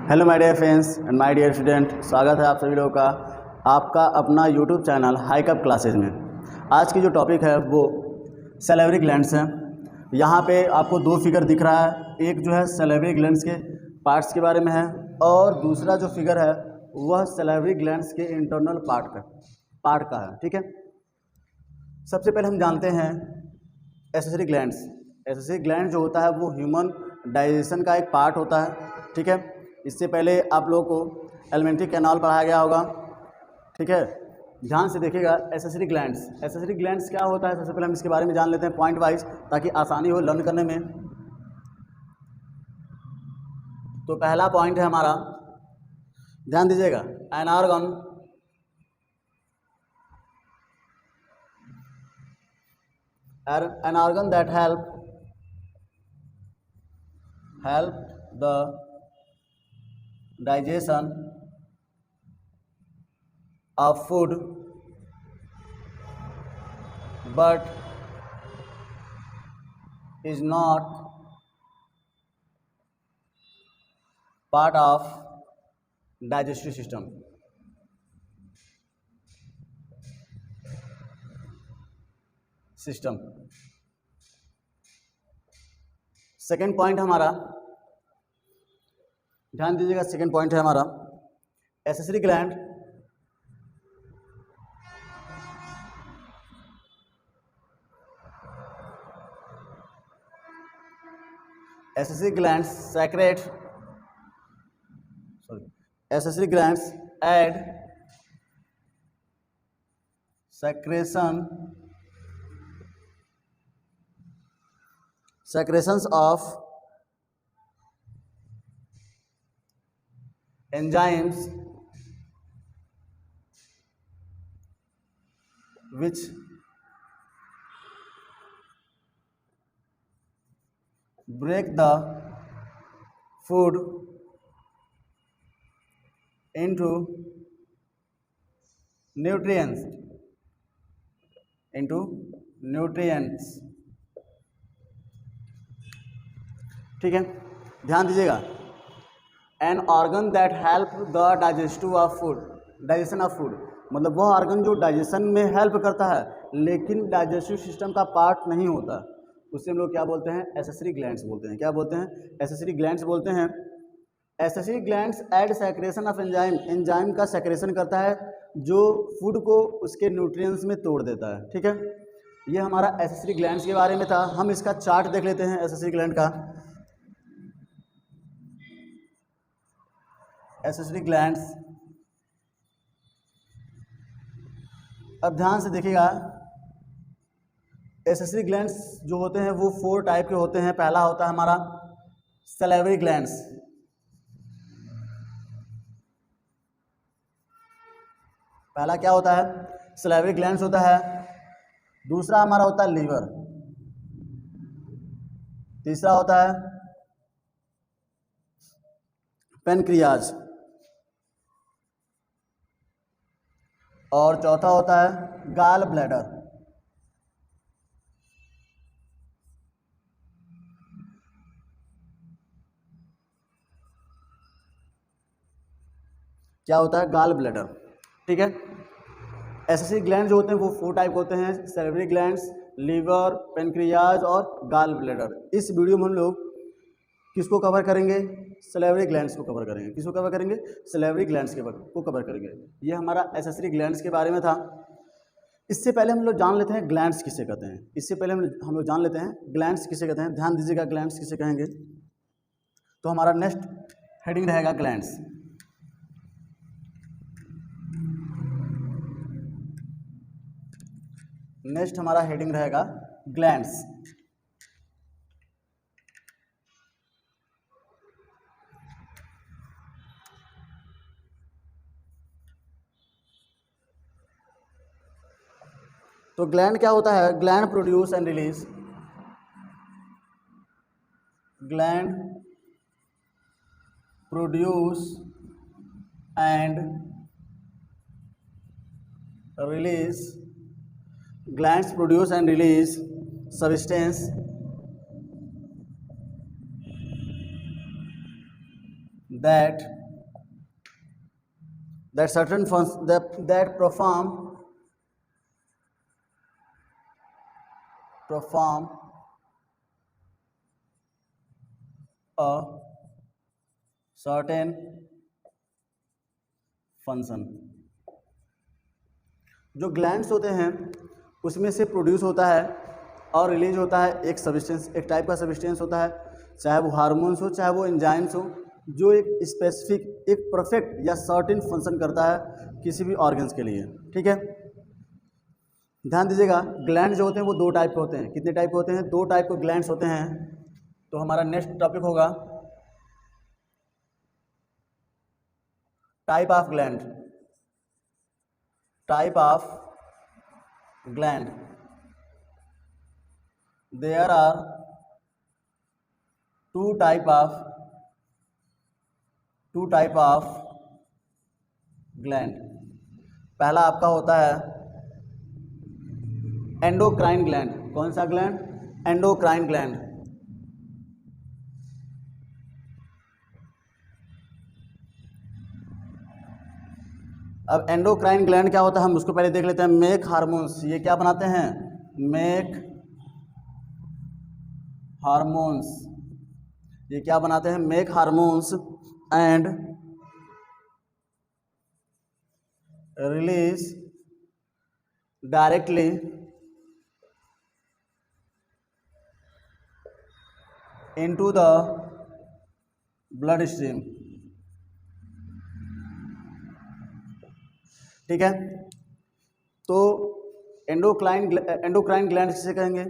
Hello my dear friends and my dear student, स्वागत है आप सभी लोगों का आपका अपना यूट्यूब चैनल हाईकअप क्लासेज में। आज की जो टॉपिक है वो सैलिवरी ग्लैंड्स है। यहाँ पे आपको दो फिगर दिख रहा है, एक जो है सैलिवरी ग्लैंड्स के पार्ट्स के बारे में है और दूसरा जो फिगर है वह सैलिवरी ग्लैंड्स के इंटरनल पार्ट का है। ठीक है, सबसे पहले हम जानते हैं एसेसरी ग्लैंड्स। एसेसरी ग्लैंड जो होता है वो ह्यूमन डाइजेशन का एक पार्ट होता है। ठीक है, इससे पहले आप लोगों को एलिमेंट्री कैनाल पढ़ाया गया होगा। ठीक है, ध्यान से देखिएगा। एसेसरी ग्लैंड्स क्या होता है, सबसे पहले हम इसके बारे में जान लेते हैं पॉइंट वाइज, ताकि आसानी हो लर्न करने में। तो पहला पॉइंट है हमारा, ध्यान दीजिएगा, an organ that help the digestion of food but is not part of digestive system. Second point हमारा, ध्यान दीजिएगा, सेकेंड पॉइंट है हमारा accessory gland add secretions of enzymes which break the food into nutrients ठीक है, ध्यान दीजिएगा। An organ that help the digestion of food, मतलब वह ऑर्गन जो डाइजेशन में हेल्प करता है लेकिन डाइजेस्टिव सिस्टम का पार्ट नहीं होता, उसे हम लोग क्या बोलते हैं? एसेसरी ग्लैंड्स बोलते हैं। क्या बोलते हैं? एसेसरी ग्लैंड्स बोलते हैं। Accessory glands add secretion of enzyme का सेक्रेशन करता है जो फूड को उसके न्यूट्रिएंट्स में तोड़ देता है। ठीक है, ये हमारा एसेसरी ग्लैंड्स के बारे में था। हम इसका चार्ट देख लेते हैं एसेसरी ग्लैंड का। एसेसरी ग्लैंड्स, अब ध्यान से देखिएगा। एसेसरी ग्लैंड्स जो होते हैं वो 4 टाइप के होते हैं। पहला होता है हमारा सैलिवरी ग्लैंड्स। पहला क्या होता है? सैलिवरी ग्लैंड्स होता है। दूसरा हमारा होता है लीवर। तीसरा होता है पेनक्रियाज और चौथा होता है गाल ब्लैडर। क्या होता है? Gall bladder. ठीक है, एसेसरी ग्लैंड जो होते हैं वो 4 टाइप होते हैं, सैलिवरी ग्लैंड्स, लीवर, पेनक्रियाज और गाल ब्लैडर। इस वीडियो में हम लोग किसको कवर करेंगे? सैलिवरी ग्लैंड्स को कवर करेंगे। किसको कवर करेंगे? सैलिवरी ग्लैंड्स को कवर करेंगे। ये हमारा एसेसरी ग्लैंड्स के बारे में था। इससे पहले हम लोग जान लेते हैं ग्लैंड्स किसे कहते हैं। इससे पहले हम लोग जान लेते हैं ग्लैंड्स किसे कहते हैं। ध्यान दीजिएगा, ग्लैंड्स किसे कहेंगे। तो हमारा नेक्स्ट हेडिंग रहेगा ग्लैंड्स। नेक्स्ट हमारा हेडिंग रहेगा ग्लैंड्स। तो ग्लैंड क्या होता है? Gland produce and release, gland produce and release, glands produce and release substance that certain functions that perform a certain function. जो ग्लैंड्स होते हैं उसमें से प्रोड्यूस होता है और रिलीज होता है एक सब्सटेंस, एक टाइप का सब्सटेंस होता है, चाहे वो हार्मोन्स हो चाहे वो एंजाइम्स हो, जो एक स्पेसिफिक, एक परफेक्ट या सर्टेन फंक्शन करता है किसी भी ऑर्गन्स के लिए। ठीक है, ध्यान दीजिएगा। ग्लैंड जो होते हैं वो दो टाइप के होते हैं। कितने टाइप के होते हैं? दो टाइप के ग्लैंड्स होते हैं। तो हमारा नेक्स्ट टॉपिक होगा type of gland. Type of gland, there are two type of gland. पहला आपका होता है एंडोक्राइन ग्लैंड। कौन सा ग्लैंड? Endocrine gland. अब एंडोक्राइन ग्लैंड क्या होता है हम उसको पहले देख लेते हैं। मेक हार्मोन्स, ये क्या बनाते हैं? मेक हार्मोन्स, ये क्या बनाते हैं? Make hormones and release directly into the blood stream। ठीक है, तो एंडोक्राइन ग्लैंड किसे कहेंगे?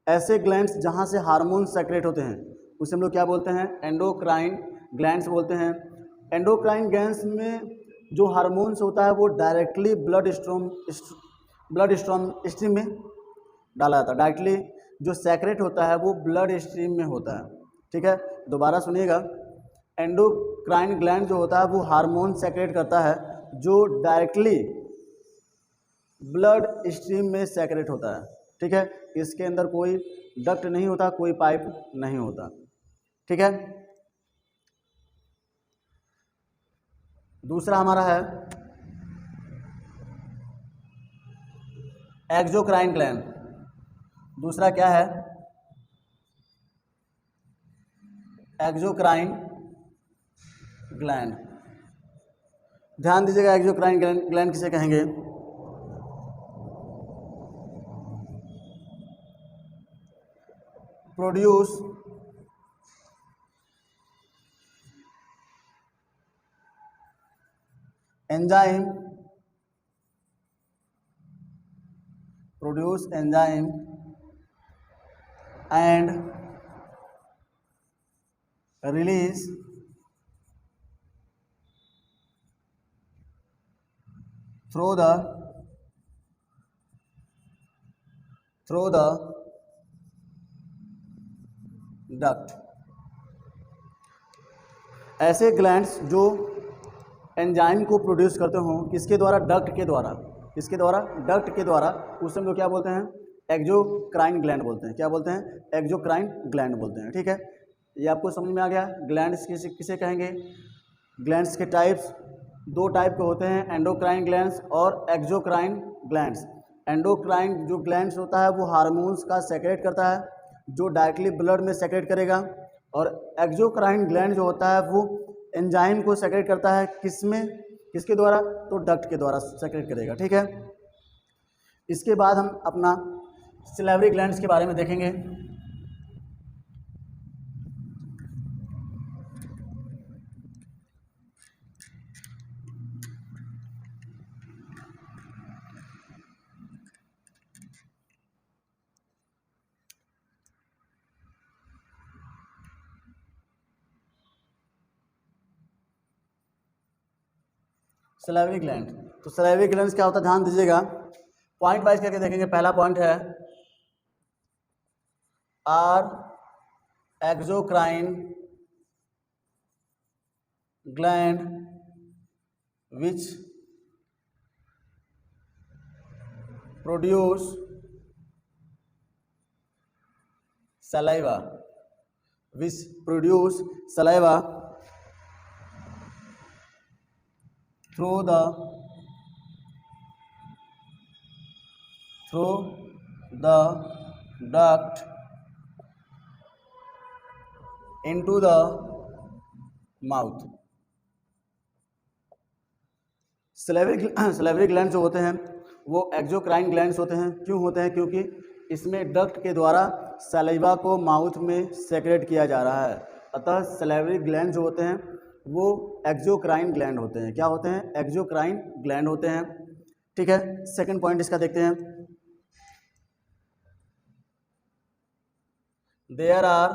ऐसे ग्लैंड्स जहां से हार्मोन सेक्रेट होते हैं उसे हम लोग क्या बोलते हैं? एंडोक्राइन ग्लैंड्स बोलते हैं। एंडोक्राइन ग्लैंड्स में जो हार्मोन्स होता है वो डायरेक्टली ब्लड स्ट्रीम में डाला जाता है। डायरेक्टली जो सेक्रेट होता है वो ब्लड स्ट्रीम में होता है। ठीक है, दोबारा सुनिएगा। एंडोक्राइन ग्लैंड जो होता है वो हार्मोन सेक्रेट करता है जो डायरेक्टली ब्लड स्ट्रीम में सेक्रेट होता है। ठीक है, इसके अंदर कोई डक्ट नहीं होता, कोई पाइप नहीं होता। ठीक है, दूसरा हमारा है एक्सोक्राइन ग्लैंड। दूसरा क्या है? Exocrine gland. ध्यान दीजिएगा, एक्सोक्राइन ग्लैंड किसे कहेंगे? Produce enzyme and release through the duct। ऐसे ग्लैंड्स जो एंजाइम को प्रोड्यूस करते हों, किसके द्वारा? डक्ट के द्वारा। किसके द्वारा? डक्ट के द्वारा। उसे हम लोग क्या बोलते हैं? एक्सोक्राइन ग्लैंड बोलते हैं। क्या बोलते हैं? एक्सोक्राइन ग्लैंड बोलते हैं। ठीक है, ये आपको समझ में आ गया। ग्लैंड्स किसे कहेंगे? ग्लैंड्स के टाइप्स दो टाइप के होते हैं, एंडोक्राइन ग्लैंड्स और एक्सोक्राइन ग्लैंड्स। एंडोक्राइन जो ग्लैंड्स होता है वो हार्मोन्स का सेक्रेट करता है जो डायरेक्टली ब्लड में सेक्रेट करेगा, और एक्सोक्राइन ग्लैंड जो होता है वो एंजाइम को सेक्रेट करता है। किसमें? किसके द्वारा? तो डक्ट के द्वारा सेक्रेट करेगा। ठीक है, इसके बाद हम अपना सिलेवरी ग्लैंड्स के बारे में देखेंगे। Salivary gland. तो सलाइवरी ग्लैंड क्या होता है? ध्यान दीजिएगा, पॉइंट वाइज करके देखेंगे। पहला पॉइंट है are exocrine gland which produce saliva through the duct into the mouth. Salivary gland जो होते हैं वो एक्सोक्राइन ग्लैंड्स होते हैं। क्यों होते हैं? क्योंकि इसमें डक्ट के द्वारा सलाइवा को माउथ में सेक्रेट किया जा रहा है। अतः सलेवरी ग्लैंड जो होते हैं वो एक्सोक्राइन ग्लैंड होते हैं। क्या होते हैं? एक्सोक्राइन ग्लैंड होते हैं। ठीक है, सेकंड पॉइंट इसका देखते हैं। There are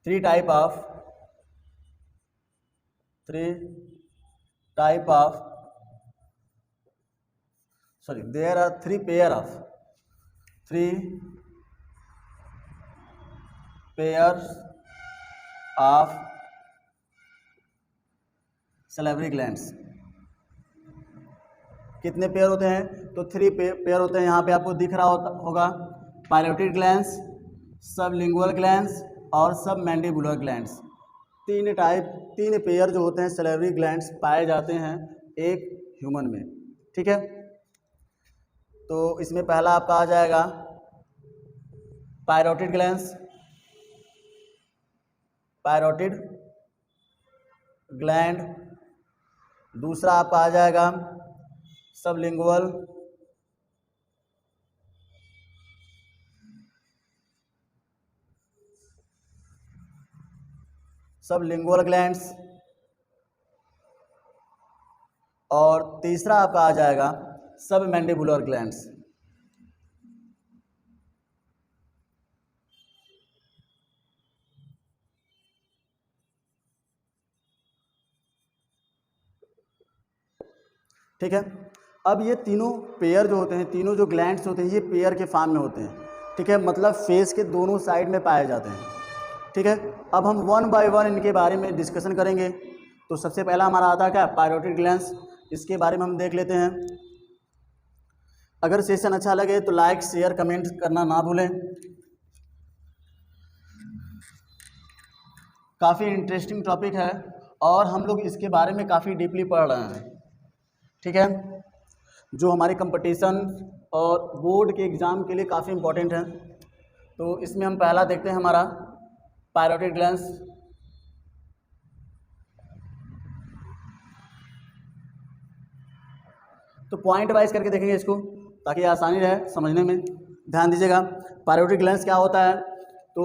three type of there are three pairs of salivary glands। कितने पेयर होते हैं? तो 3 पेयर होते हैं। यहाँ पे आपको दिख रहा होगा पायरोटिड ग्लैंड्स, सबलिंगुअल ग्लैंड्स और सब मैंडिबुलर ग्लैंड्स। 3 पेयर जो होते हैं सलेवरी ग्लैंड्स पाए जाते हैं एक ह्यूमन में। ठीक है, तो इसमें पहला आपका आ जाएगा पायरोटिड ग्लैंड। दूसरा आपका आ जाएगा सबलिंगुअल, ग्लैंड्स। और तीसरा आपका आ जाएगा सब मैंडिबुलर ग्लैंड्स। ठीक है, अब ये तीनों पेयर जो होते हैं, तीनों जो ग्लैंड्स होते हैं ये पेयर के फॉर्म में होते हैं। ठीक है, मतलब फेस के दोनों साइड में पाए जाते हैं। ठीक है, अब हम 1 बाय 1 इनके बारे में डिस्कशन करेंगे। तो सबसे पहला हमारा आता है क्या? पायरोटिड ग्लैंड्स। इसके बारे में हम देख लेते हैं। अगर सेशन अच्छा लगे तो लाइक, शेयर, कमेंट करना ना भूलें। काफ़ी इंटरेस्टिंग टॉपिक है और हम लोग इसके बारे में काफ़ी डीपली पढ़ रहे हैं। ठीक है, जो हमारे कंपटीशन और बोर्ड के एग्ज़ाम के लिए काफ़ी इम्पोर्टेंट है। तो इसमें हम पहला देखते हैं हमारा पायरोटिड ग्लैंड्स। तो पॉइंट वाइज करके देखेंगे इसको ताकि आसानी रहे समझने में। ध्यान दीजिएगा, पायरोटिड ग्लैंड्स क्या होता है। तो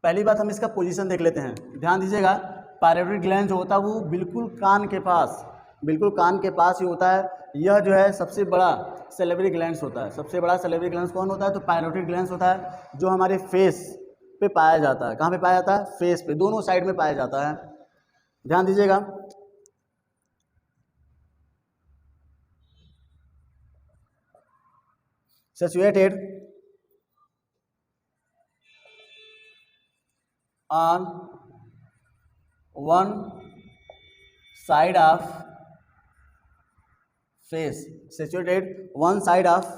पहली बात हम इसका पोजीशन देख लेते हैं। ध्यान दीजिएगा, पायरोटिड ग्लैंड जो होता है वो बिल्कुल कान के पास ही होता है। यह जो है सबसे बड़ा सलेवरी ग्लैंड्स होता है। सबसे बड़ा सलेवरी ग्लैंड्स कौन होता है? तो पायरोटिड ग्लैंड्स होता है, जो हमारे फेस पे पाया जाता है। कहाँ पे पाया जाता है? फेस पे, दोनों साइड में पाया जाता है। ध्यान दीजिएगा, situated on one side of face। situated one side of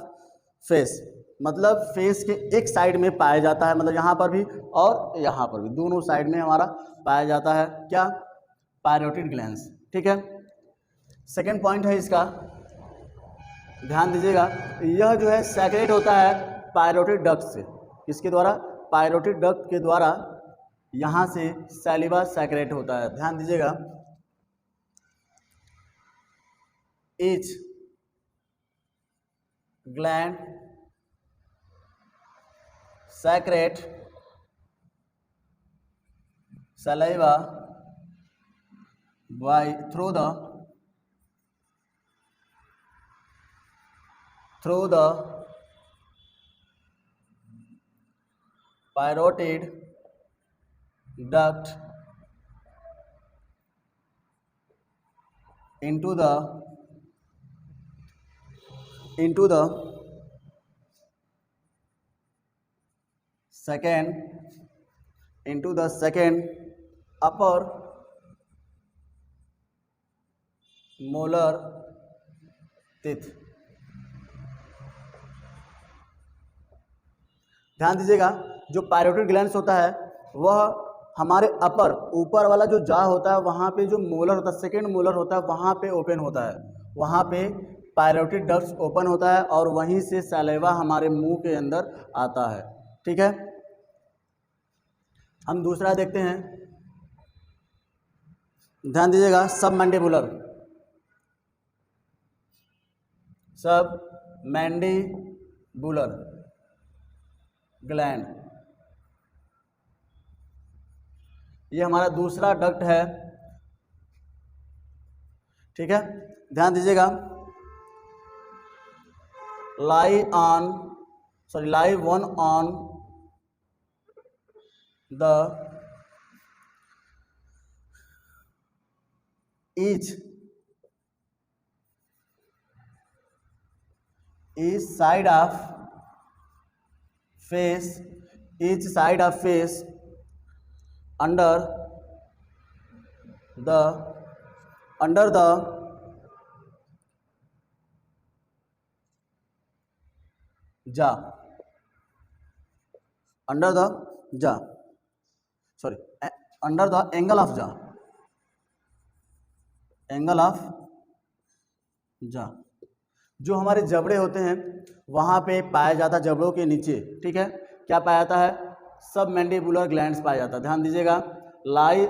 face मतलब फेस के एक साइड में पाया जाता है। मतलब यहाँ पर भी और यहाँ पर भी, दोनों साइड में हमारा पाया जाता है। क्या? पायरोटिड ग्लैंड्स। ठीक है, सेकेंड पॉइंट है इसका, ध्यान दीजिएगा, यह जो है सेक्रेट होता है पायरोटिड डक्ट से। किसके द्वारा? पायरोटिड डक्ट के द्वारा यहाँ से सैलिवा सेक्रेट होता है। ध्यान दीजिएगा, each gland secrete saliva through the parotid duct into the second upper molar teeth। ध्यान दीजिएगा, जो पायरोटिड ग्लैंड्स होता है वह हमारे अपर ऊपर वाला जो जा होता है वहाँ पे जो मोलर होता है, सेकेंड मोलर होता है, वहाँ पे ओपन होता है, वहाँ पे पायरोटिड डक्ट्स ओपन होता है और वहीं से सैलेवा हमारे मुंह के अंदर आता है। ठीक है, हम दूसरा देखते हैं, ध्यान दीजिएगा, सबमैंडिबुलर ग्लैंड, ये हमारा दूसरा डक्ट है। ठीक है, ध्यान दीजिएगा, lie one on the each side of face under the jaw, under the angle of jaw, जो हमारे जबड़े होते हैं वहाँ पे पाया जाता है, जबड़ों के नीचे। ठीक है, क्या पाया जाता है? सबमैंडिबुलर ग्लैंड्स पाया जाता है। ध्यान दीजिएगा, lie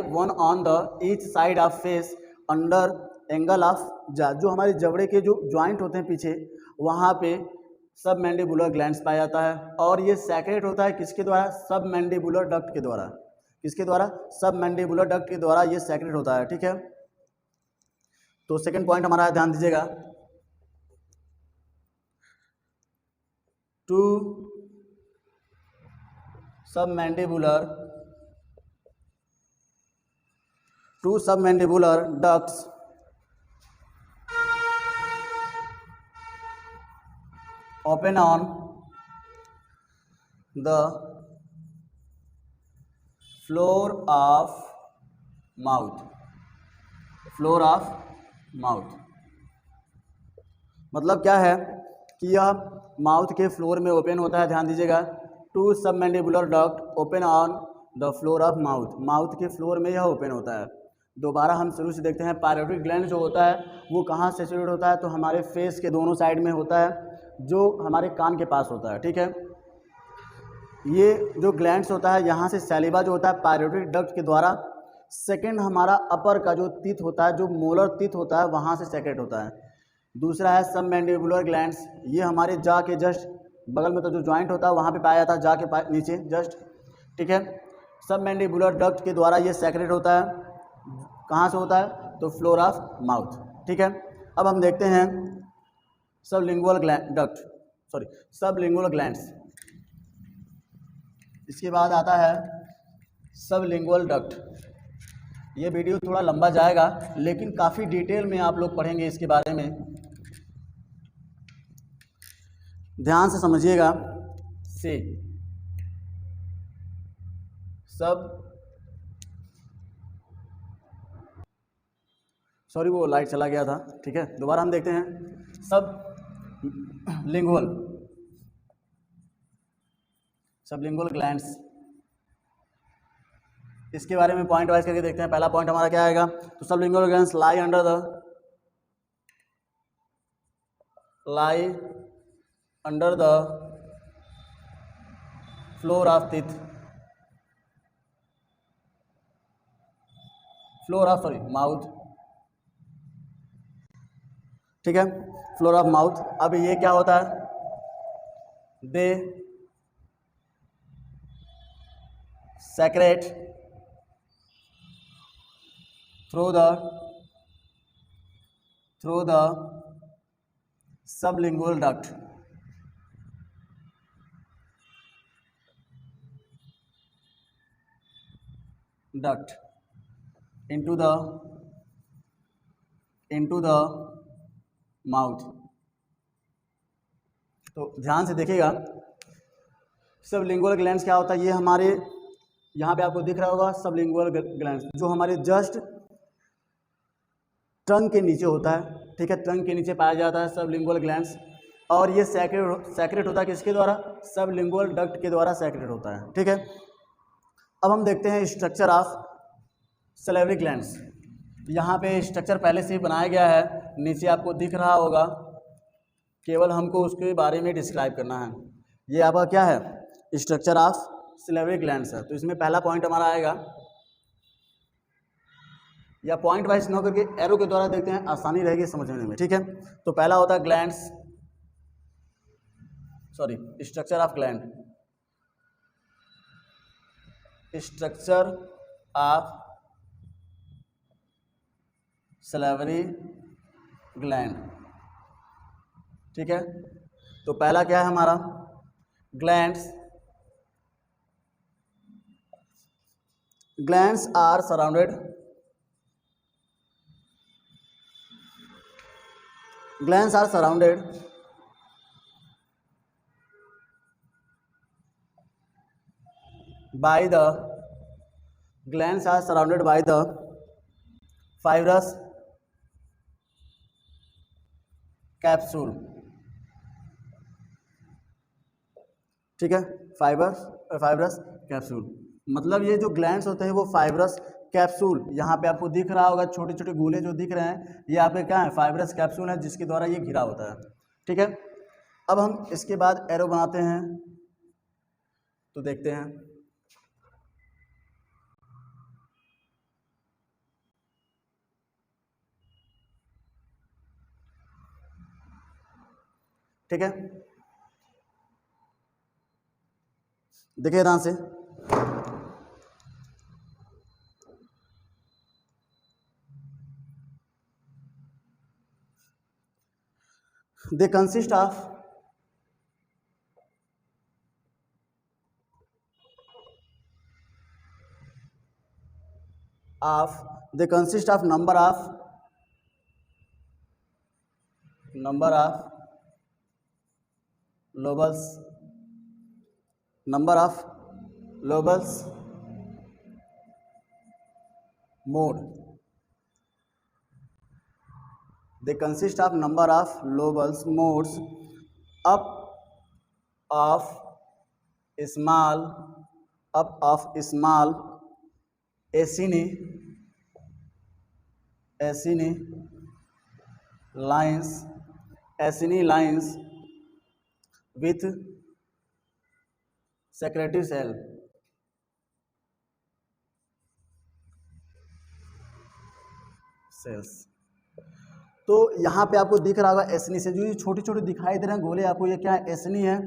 one on the each side of face under angle of जा, जो हमारे जबड़े के जो ज्वाइंट होते हैं पीछे, वहाँ पे सबमैंडिबुलर ग्लैंड्स पाया जाता है और ये सेक्रेट होता है किसके द्वारा? सबमैंडिबुलर डक्ट के द्वारा। किसके द्वारा? सबमैंडिबुलर डक्ट के द्वारा ये सेक्रेट होता है। ठीक है, तो सेकंड पॉइंट हमारा, ध्यान दीजिएगा, two submandibular ducts open on the floor of mouth, मतलब क्या है कि यह माउथ के फ्लोर में ओपन होता है। ध्यान दीजिएगा, two submandibular duct open on the floor of mouth के फ्लोर में यह ओपन होता है। दोबारा हम शुरू से देखते हैं, पायरोटिड ग्लैंड जो होता है वो कहाँ से सिचुएट होता है? तो हमारे फेस के दोनों साइड में होता है, जो हमारे कान के पास होता है। ठीक है, ये जो ग्लैंड्स होता है, यहाँ से सैलिवा जो होता है पायरोटिड डक्ट के द्वारा, सेकंड हमारा अपर का जो टीथ होता है, जो मोलर टीथ होता है, वहाँ से सेक्रेट होता है। दूसरा है सबमैंडिबुलर ग्लैंड्स, ये हमारे जा के जस्ट बगल में तो जो जॉइंट होता है वहाँ पे पाया जाता है, जा के नीचे जस्ट। ठीक है, सबमैंडिबुलर डक्ट के द्वारा ये सेक्रेट होता है। कहाँ से होता है? तो फ्लोर ऑफ माउथ। ठीक है, अब हम देखते हैं सबलिंगुअल ग्लैंड्स। इसके बाद आता है सबलिंगुअल डक्ट। ये वीडियो थोड़ा लंबा जाएगा लेकिन काफ़ी डिटेल में आप लोग पढ़ेंगे इसके बारे में, ध्यान से समझिएगा। वो लाइट चला गया था। ठीक है, दोबारा हम देखते हैं सबलिंगुअल ग्लैंड्स। इसके बारे में पॉइंट वाइज करके देखते हैं। पहला पॉइंट हमारा क्या आएगा? तो sublingual glands lie under the floor of mouth. ठीक है, फ्लोर ऑफ माउथ। अब ये क्या होता है? They secrete through the sublingual duct. into the mouth. तो ध्यान से देखिएगा, सबलिंगुअल ग्लैंड्स क्या होता है? ये हमारे यहाँ पे आपको दिख रहा होगा सबलिंगुअल ग्लैंड्स, जो हमारे जस्ट टंग के नीचे होता है। ठीक है, टंग के नीचे पाया जाता है सबलिंगुअल ग्लैंड्स, और ये सेक्रेट होता है किसके द्वारा? सबलिंगुअल डक्ट के द्वारा सेक्रेट होता है। ठीक है, अब हम देखते हैं स्ट्रक्चर ऑफ सैलिवरी ग्लैंड्स। यहाँ पे स्ट्रक्चर पहले से ही बनाया गया है, नीचे आपको दिख रहा होगा, केवल हमको उसके बारे में डिस्क्राइब करना है। ये आपका क्या है, स्ट्रक्चर ऑफ सैलिवरी ग्लैंड्स है। तो इसमें पहला पॉइंट हमारा आएगा, या पॉइंट वाइज न करके एरो के द्वारा देखते हैं, आसानी रहेगी समझने में, ठीक है। तो पहला होता है glands, sorry structure of gland, structure of salivary gland, ठीक है। तो पहला क्या है हमारा, glands are surrounded, glands are surrounded by the fibrous capsule, ठीक है। फाइब्रस कैप्सूल, मतलब ये जो ग्लैंड्स होते हैं वो फाइब्रस कैप्सूल, यहाँ पे आपको दिख रहा होगा छोटे छोटे गोले जो दिख रहे हैं, ये आपके क्या है, फाइब्रस कैप्सूल है, जिसके द्वारा ये घिरा होता है, ठीक है। अब हम इसके बाद एरो बनाते हैं, तो देखते हैं। ठीक है, देखिए ध्यान से, they consist of number of lobules, mode. They consist of number of lobules, modes, up of small acini lines with secretory cells। तो यहाँ पे आपको दिख रहा होगा एसनी से, जो ये छोटे छोटे दिखाई दे रहे हैं गोले आपको, ये क्या है, एसनी है।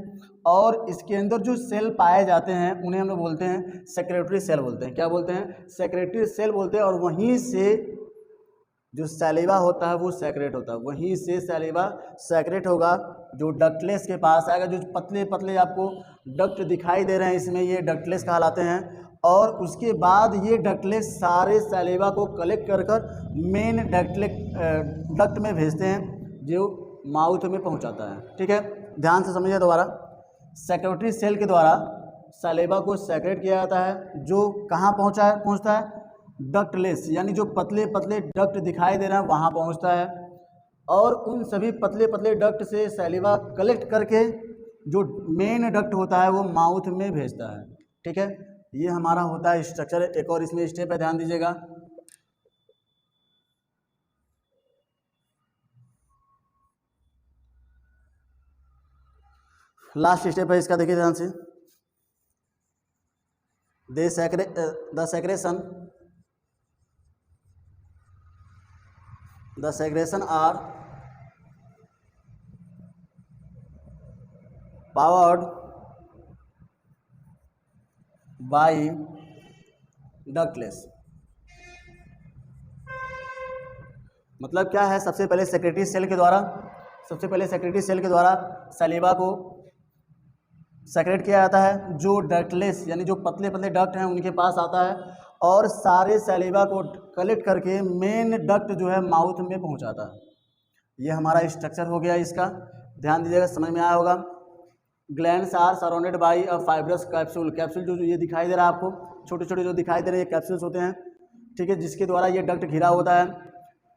और इसके अंदर जो सेल पाए जाते हैं उन्हें हम लोग बोलते हैं सेक्रेटरी सेल बोलते हैं। क्या बोलते हैं, सेक्रेटरी सेल बोलते हैं। और वहीं से जो सैलिवा होता है वो सेक्रेट होता है, वहीं से सैलिवा सेक्रेट होगा, जो डक्टलेस के पास आएगा। जो पतले पतले आपको डक्ट दिखाई दे रहे हैं इसमें, ये डक्टलेस कहलाते हैं। और उसके बाद ये डक्टलेस सारे सैलिवा को कलेक्ट कर मेन डक्ट में भेजते हैं, जो माउथ में पहुंचाता है, ठीक है। ध्यान से समझिए दोबारा, सेक्रेटरी सेल के द्वारा सैलिवा को सेक्रेट किया जाता है, जो कहाँ पहुंचता है, डक्टलेस, यानी जो पतले पतले डक्ट दिखाई दे रहे हैं वहाँ पहुँचता है। और उन सभी पतले पतले डक्ट से सैलिवा कलेक्ट करके जो मेन डक्ट होता है वो माउथ में भेजता है, ठीक है। ये हमारा होता है स्ट्रक्चर। एक और इसमें स्टेप है, ध्यान दीजिएगा। लास्ट स्टेप है इसका, देखिए ध्यान से। The secretion are poured by ductless. मतलब क्या है, सबसे पहले सेक्रेटरी सेल के द्वारा सैलिवा को सेक्रेट किया जाता है, जो डक्टलेस यानी जो पतले पतले डक्ट हैं उनके पास आता है, और सारे सैलिवा को कलेक्ट करके मेन डक्ट जो है माउथ में पहुंचाता है। ये हमारा स्ट्रक्चर हो गया इसका, ध्यान दीजिएगा, समझ में आया होगा। Glands are surrounded by a fibrous capsule. Capsule जो ये दिखाई दे रहा है आपको, छोटे छोटे जो दिखाई दे रहे हैं ये कैप्सूल्स होते हैं, ठीक है, जिसके द्वारा ये डक्ट घिरा होता है।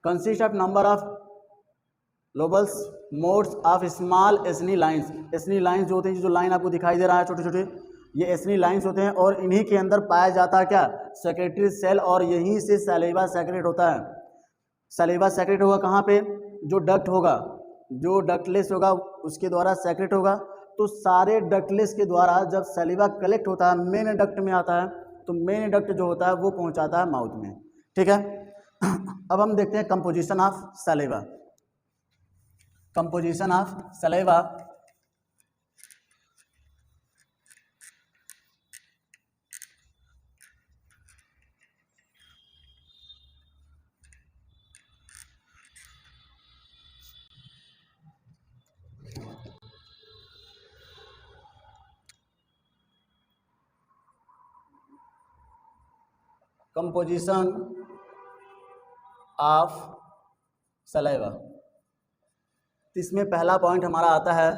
Consist of number of lobules, modes of small acini lines. Acini lines जो होते हैं, जो लाइन आपको दिखाई दे रहा है छोटे छोटे, ये एसिनी लाइंस होते हैं और इन्हीं के अंदर पाया जाता है क्या, सेक्रेटरी सेल, और यहीं से सलीवा सेक्रेट होता है। सलीवा सेक्रेट होगा कहाँ पे, जो डक्ट होगा, जो डक्टलेस होगा उसके द्वारा सेक्रेट होगा। तो सारे डक्टलेस के द्वारा जब सलीवा कलेक्ट होता है मेन डक्ट में आता है, तो मेन डक्ट जो होता है वो पहुंचाता है माउथ में। ठीक है, अब हम देखते हैं composition of सलीवा। Composition of सलीवा, composition of saliva. इसमें पहला पॉइंट हमारा आता है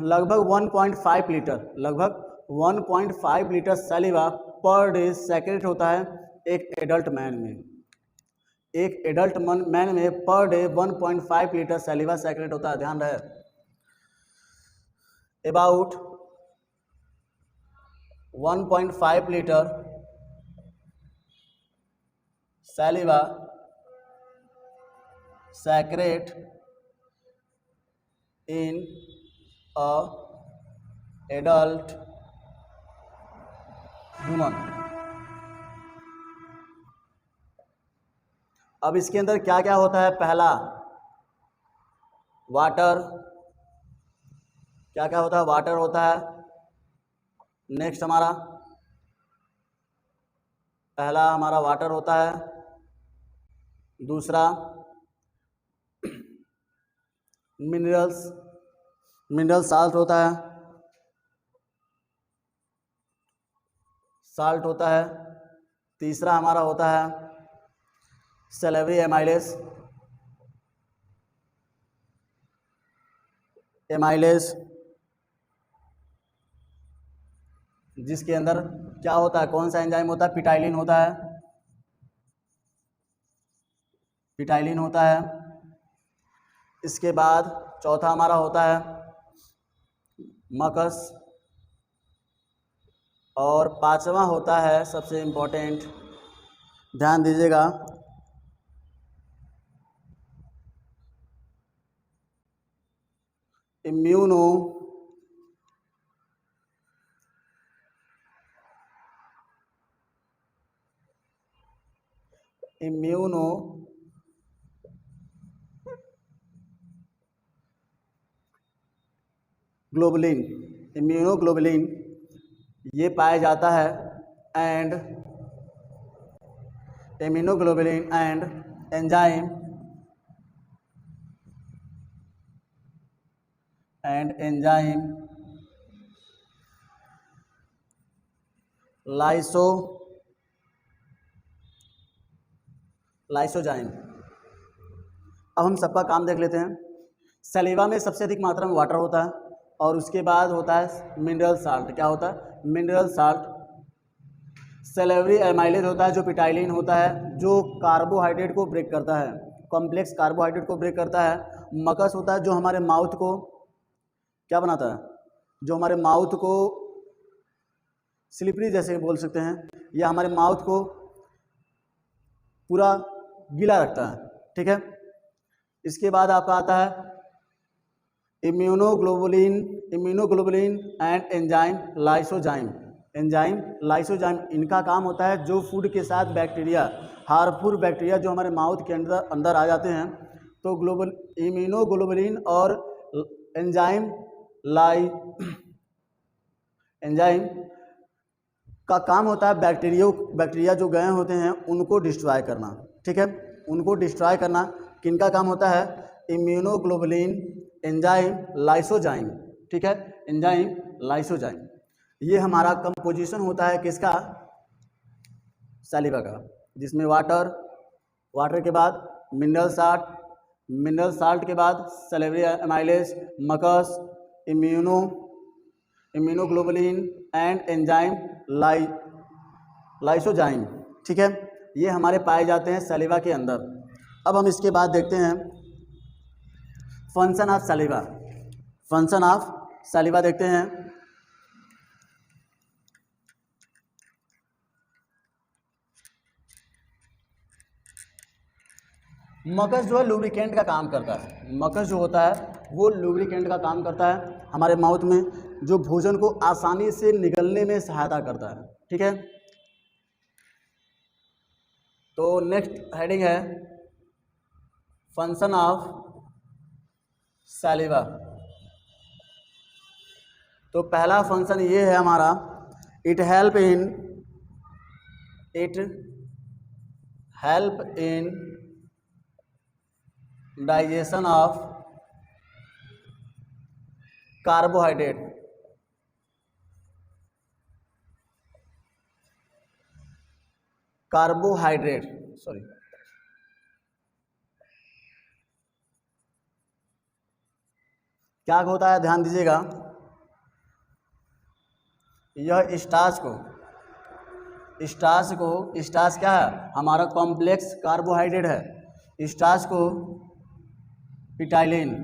लगभग 1.5 लीटर, लगभग 1.5 लीटर सलीवा पर डे सेक्रेट होता है एक एडल्ट मैन में। एक एडल्ट मैन में per day 1.5 litre saliva secret होता है, ध्यान रहे। About 1.5 litre saliva secrete in a adult human. अब इसके अंदर क्या क्या होता है, पहला वाटर, क्या क्या होता है, वाटर होता है। नेक्स्ट हमारा पहला हमारा वाटर होता है, दूसरा मिनरल साल्ट होता है, साल्ट होता है। तीसरा हमारा होता है सैलिवरी एमाइलेज, जिसके अंदर क्या होता है, कौन सा एंजाइम होता है, पिटाइलिन होता है, पिटाइलिन होता है। इसके बाद चौथा हमारा होता है मकस, और पांचवा होता है सबसे इम्पोर्टेंट, ध्यान दीजिएगा, इम्यूनो इम्यूनोग्लोबुलिन ये पाया जाता है, and immunoglobulin and enzyme lysozyme. अब हम सबका काम देख लेते हैं। सलीवा में सबसे अधिक मात्रा में वाटर होता है, और उसके बाद होता है मिनरल साल्ट। क्या होता है, मिनरल साल्ट। सैलिवरी एमाइलेज होता है जो पिटाइलिन होता है, जो कार्बोहाइड्रेट को ब्रेक करता है, कॉम्प्लेक्स कार्बोहाइड्रेट को ब्रेक करता है। मकस होता है जो हमारे माउथ को क्या बनाता है, जो हमारे माउथ को स्लिपरी जैसे बोल सकते हैं, या हमारे माउथ को पूरा गीला रखता है। ठीक है, इसके बाद आपका आता है इम्यूनोग्लोबुलिन एंड एंजाइम लाइसोजाइम। इनका काम होता है जो फूड के साथ बैक्टीरिया, हार्मफुल बैक्टीरिया जो हमारे माउथ के अंदर आ जाते हैं, तो इम्यूनोग्लोबुलिन और एंजाइम का काम होता है बैक्टीरिया जो गए होते हैं उनको डिस्ट्रॉय करना। ठीक है, उनको डिस्ट्रॉय करना किनका काम होता है, इम्यूनोग्लोबुलिन एंजाइम लाइसोजाइम। ठीक है, एंजाइम लाइसोजाइम, ये हमारा कंपोजिशन होता है किसका, सलीवा का, जिसमें वाटर के बाद मिनरल साल्ट के बाद salivary amylase, mucus, immunoglobulin and enzyme lysozyme. ठीक है, ये हमारे पाए जाते हैं सलीवा के अंदर। अब हम इसके बाद देखते हैं फंक्शन ऑफ सलीवा देखते हैं। मकस जो है लुब्रिकेंट का काम करता है। मकस जो होता है वो लुब्रिकेंट का काम करता है हमारे माउथ में, जो भोजन को आसानी से निगलने में सहायता करता है। ठीक है, तो नेक्स्ट हेडिंग है फंक्शन ऑफ सैलिवा। तो पहला फंक्शन ये है हमारा, it help in digestion of carbohydrate. Sorry, क्या होता है ध्यान दीजिएगा, यह स्टार्च क्या है, हमारा कॉम्प्लेक्स कार्बोहाइड्रेट है। स्टार्च को पिटाइलिन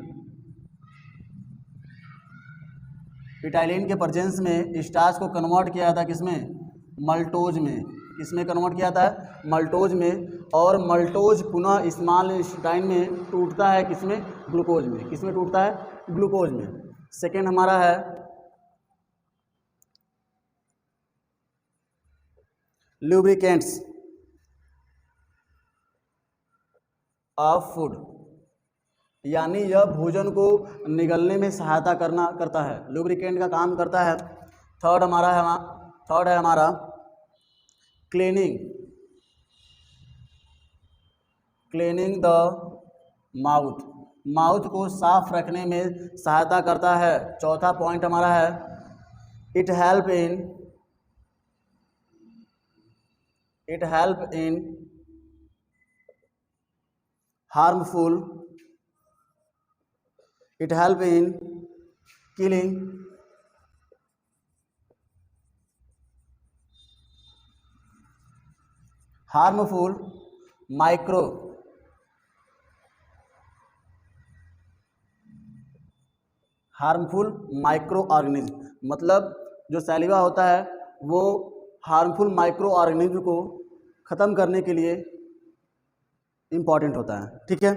के प्रेजेंस में स्टार्च को कन्वर्ट किया जाता है किसमें, मल्टोज में। किसमें कन्वर्ट किया जाता है, मल्टोज में। और मल्टोज पुनः स्मॉल इंटेस्टाइन में टूटता है किसमें, ग्लूकोज में। किसमें टूटता है, ग्लूकोज में। सेकेंड हमारा है लुब्रिकेंट्स ऑफ फूड, यानी यह भोजन को निगलने में सहायता करता है, लुब्रिकेंट का काम करता है। थर्ड है हमारा क्लीनिंग द माउथ को साफ रखने में सहायता करता है। चौथा पॉइंट हमारा है it help in harmful killing harmful micro organism, मतलब जो सैलिवा होता है वो हार्मफुल माइक्रो ऑर्गेनिज्म को ख़त्म करने के लिए इम्पॉर्टेंट होता है। ठीक है,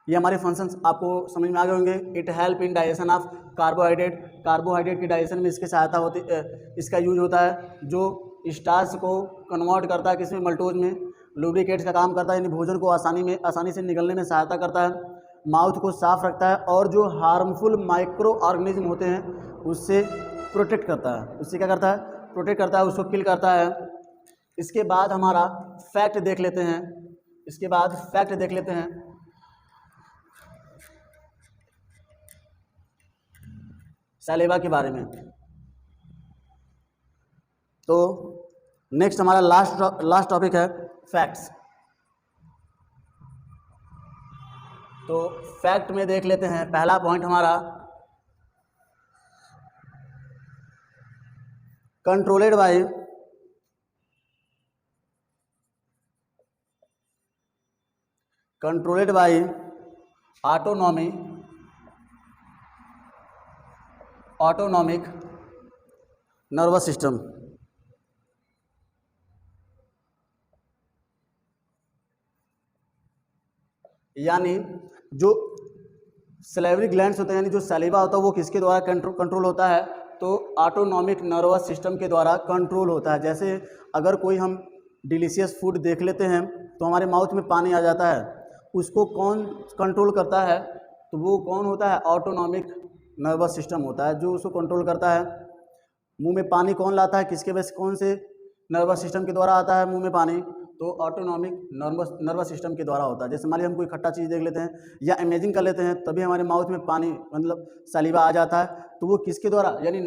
ये हमारे फंक्शंस आपको समझ में आ गए होंगे। It help in digestion of carbohydrate की डाइजेशन में इसकी सहायता होती, इसका यूज होता है। जो स्टार्च को कन्वर्ट करता है किसमें, मल्टोज में। लुब्रिकेट्स का काम करता है, यानी भोजन को आसानी से निगलने में सहायता करता है। माउथ को साफ रखता है और जो हार्मफुल माइक्रो ऑर्गेनिज्म होते हैं उससे प्रोटेक्ट करता है। उससे क्या करता है, प्रोटेक्ट करता है, उसको किल करता है। इसके बाद हमारा फैक्ट देख लेते हैं। सैलिवा के बारे में। तो नेक्स्ट हमारा लास्ट टॉपिक है फैक्ट्स। तो फैक्ट में देख लेते हैं, पहला पॉइंट हमारा controlled by autonomic nervous system. यानी जो सैलिवरी ग्लैंड्स होते हैं, यानी जो सैलिवा होता है वो किसके द्वारा कंट्रोल होता है, तो ऑटोनॉमिक नर्वस सिस्टम के द्वारा कंट्रोल होता है। जैसे अगर कोई हम डिलीशियस फूड देख लेते हैं तो हमारे माउथ में पानी आ जाता है, उसको कौन कंट्रोल करता है, तो वो कौन होता है, ऑटोनॉमिक नर्वस सिस्टम होता है जो उसको कंट्रोल करता है। मुंह में पानी कौन लाता है, किसके वजह से, कौन से नर्वस सिस्टम के द्वारा आता है मुंह में पानी, तो ऑटोनॉमिक नर्वस सिस्टम के द्वारा होता है। जैसे मान लीजिए हम कोई खट्टा चीज़ देख लेते हैं या इमेजिंग कर लेते हैं, तभी हमारे माउथ में पानी मतलब सैलिवा आ जाता है, तो वो किसके द्वारा, यानी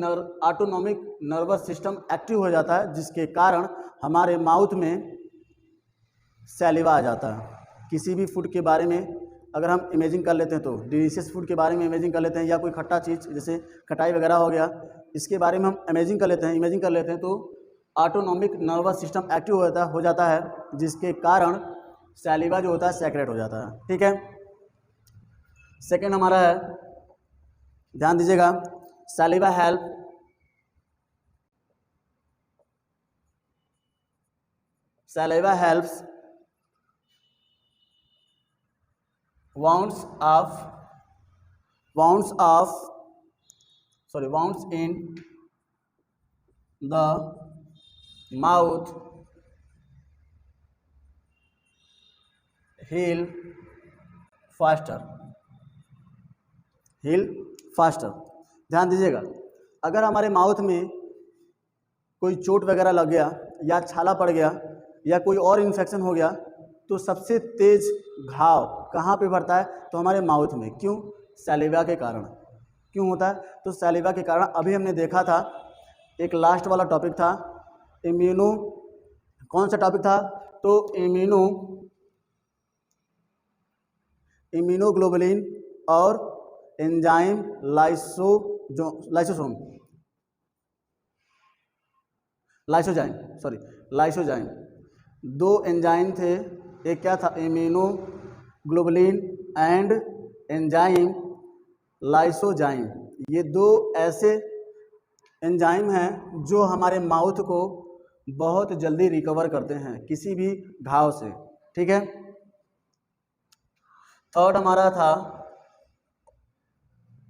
ऑटोनॉमिक नर्वस सिस्टम एक्टिव हो जाता है, जिसके कारण हमारे माउथ में सैलिवा आ जाता है। किसी भी फूड के बारे में अगर हम इमेजिंग कर लेते हैं, तो डिलीशियस फूड के बारे में इमेजिंग कर लेते हैं, या कोई खट्टा चीज़ जैसे खटाई वगैरह हो गया, इसके बारे में हम इमेजिंग कर लेते हैं, तो ऑटोनॉमिक नर्वस सिस्टम एक्टिव हो जाता है, जिसके कारण सैलिवा जो होता है सेक्रेट हो जाता है। ठीक है, सेकेंड हमारा है, ध्यान दीजिएगा, सैलिवा helps wounds in the mouth heal faster। ध्यान दीजिएगा, अगर हमारे माउथ में कोई चोट वगैरह लग गया या छाला पड़ गया या कोई और इन्फेक्शन हो गया तो सबसे तेज घाव कहाँ पे बढ़ता है? तो हमारे माउथ में। क्यों? सैलिवा के कारण। क्यों होता है? तो सैलिवा के कारण। अभी हमने देखा था, एक लास्ट वाला टॉपिक था इम्यूनो, कौन सा टॉपिक था? तो इम्यूनोग्लोबुलिन और एंजाइम लाइसोजाइम, दो एंजाइम थे। एक क्या था? Immunoglobulin and enzyme lysozyme. ये दो ऐसे एंजाइम हैं जो हमारे माउथ को बहुत जल्दी रिकवर करते हैं किसी भी घाव से। ठीक है। थर्ड हमारा था,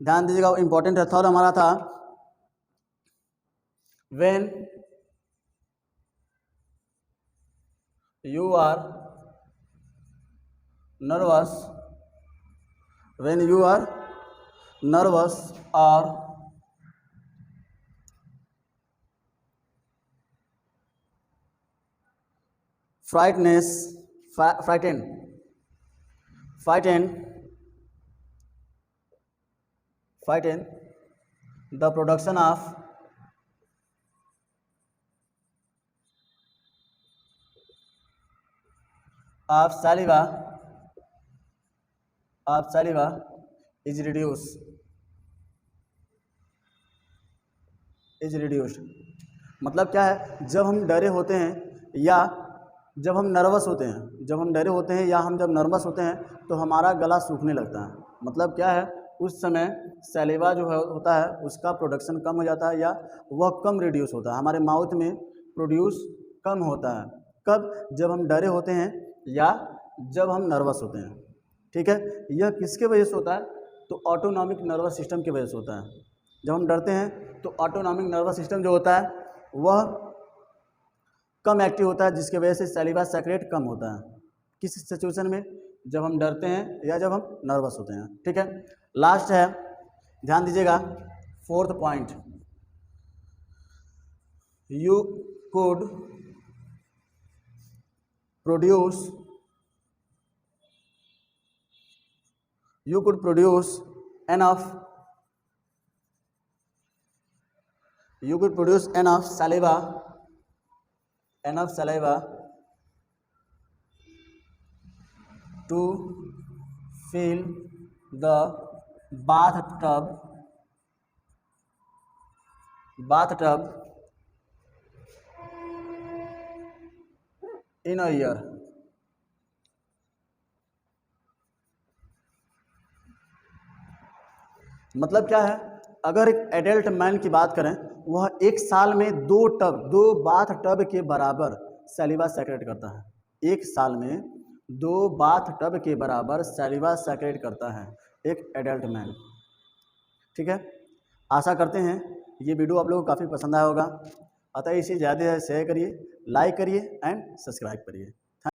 ध्यान दीजिएगा, इंपॉर्टेंट है। थर्ड हमारा था when you are nervous or frightened, the production of saliva is reduced। मतलब क्या है? जब हम डरे होते हैं या जब हम नर्वस होते हैं, जब हम डरे होते हैं या हम जब नर्वस होते हैं तो हमारा गला सूखने लगता है। मतलब क्या है? उस समय सैलिवा जो होता है उसका प्रोडक्शन कम हो जाता है या वह कम रिड्यूस होता है, हमारे माउथ में प्रोड्यूस कम होता है। कब? जब हम डरे होते हैं या जब हम नर्वस होते हैं। ठीक है। यह किसके वजह से होता है? तो ऑटोनॉमिक नर्वस सिस्टम की वजह से होता है। जब हम डरते हैं तो ऑटोनॉमिक नर्वस सिस्टम जो होता है वह कम एक्टिव होता है, जिसकी वजह से सैलिवा सेक्रेट कम होता है। किस सिचुएशन में? जब हम डरते हैं या जब हम नर्वस होते हैं। ठीक है। लास्ट है, ध्यान दीजिएगा, fourth point, you could produce enough saliva to fill the bathtub in a year। मतलब क्या है? अगर एक एडल्ट मैन की बात करें, वह एक साल में 2 बाथ टब के बराबर सैलिवा सेक्रेट करता है। एक साल में 2 बाथ टब के बराबर सैलिवा सेक्रेट करता है एक एडल्ट मैन। ठीक है। आशा करते हैं ये वीडियो आप लोगों को काफ़ी पसंद आया होगा। अतः इसे ज़्यादा से शेयर करिए, लाइक करिए एंड सब्सक्राइब करिए।